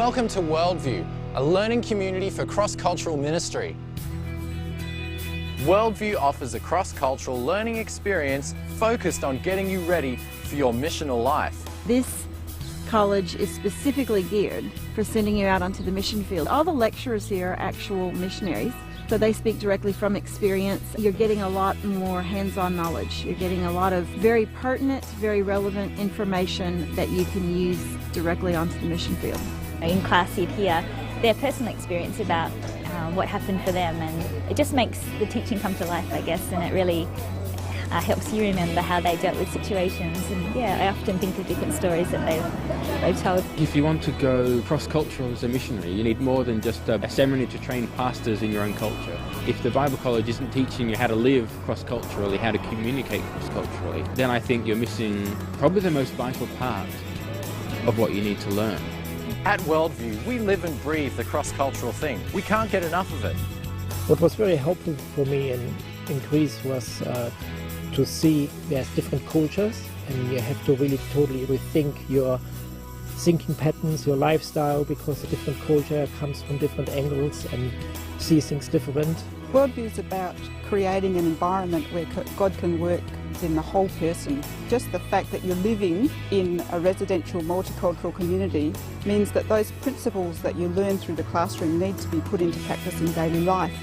Welcome to Worldview, a learning community for cross-cultural ministry. Worldview offers a cross-cultural learning experience focused on getting you ready for your missional life. This college is specifically geared for sending you out onto the mission field. All the lecturers here are actual missionaries, so they speak directly from experience. You're getting a lot more hands-on knowledge. You're getting a lot of very pertinent, very relevant information that you can use directly onto the mission field. In class you'd hear their personal experience about what happened for them, and it just makes the teaching come to life, I guess, and it really helps you remember how they dealt with situations. And yeah, I often think of different stories that they've told. If you want to go cross-cultural as a missionary, you need more than just a seminary to train pastors in your own culture. If the Bible college isn't teaching you how to live cross-culturally, how to communicate cross-culturally, then I think you're missing probably the most vital part of what you need to learn. At Worldview, we live and breathe the cross-cultural thing. We can't get enough of it. What was very helpful for me in Greece was to see there's different cultures, and you have to really totally rethink your thinking patterns, your lifestyle, because a different culture comes from different angles and sees things different. Worldview is about creating an environment where God can work in the whole person. Just the fact that you're living in a residential multicultural community means that those principles that you learn through the classroom need to be put into practice in daily life.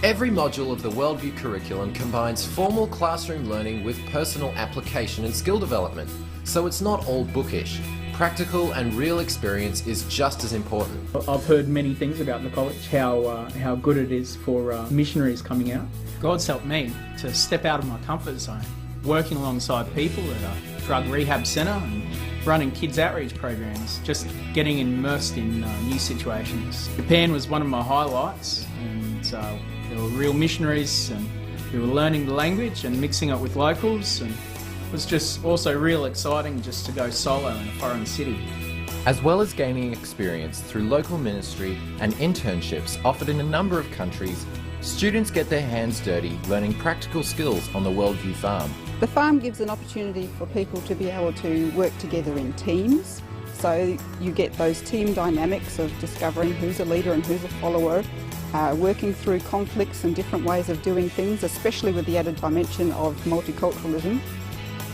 Every module of the Worldview curriculum combines formal classroom learning with personal application and skill development, so it's not all bookish. Practical and real experience is just as important. I've heard many things about the college, how good it is for missionaries coming out. God's helped me to step out of my comfort zone, working alongside people at a drug rehab centre and running kids outreach programs, just getting immersed in new situations. Japan was one of my highlights, and there were real missionaries and who were learning the language and mixing it with locals, and it was just also real exciting just to go solo in a foreign city. As well as gaining experience through local ministry and internships offered in a number of countries, students get their hands dirty learning practical skills on the Worldview farm. The farm gives an opportunity for people to be able to work together in teams, so you get those team dynamics of discovering who's a leader and who's a follower, working through conflicts and different ways of doing things, especially with the added dimension of multiculturalism.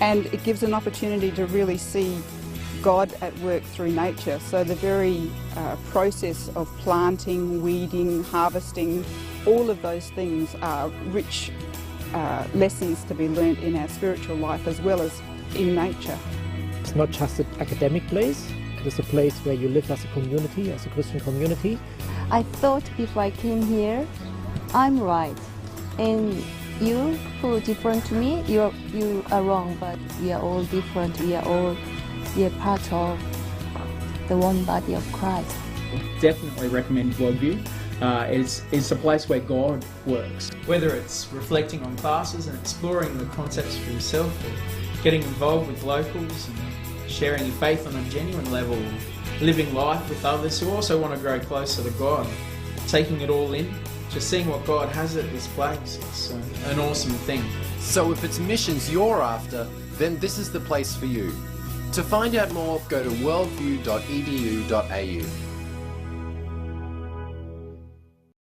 And it gives an opportunity to really see God at work through nature. So the very process of planting, weeding, harvesting, all of those things are rich lessons to be learnt in our spiritual life as well as in nature. It's not just an academic place, it is a place where you live as a community, as a Christian community. I thought before I came here, I'm right, and you who are different to me, you are wrong, but we are all different. We are part of the one body of Christ. Definitely recommend Worldview. It's a place where God works. Whether it's reflecting on classes and exploring the concepts for yourself, or getting involved with locals and sharing your faith on a genuine level, living life with others who also want to grow closer to God, taking it all in, just seeing what God has at this place. It's an awesome thing. So if it's missions you're after, then this is the place for you. To find out more, go to worldview.edu.au.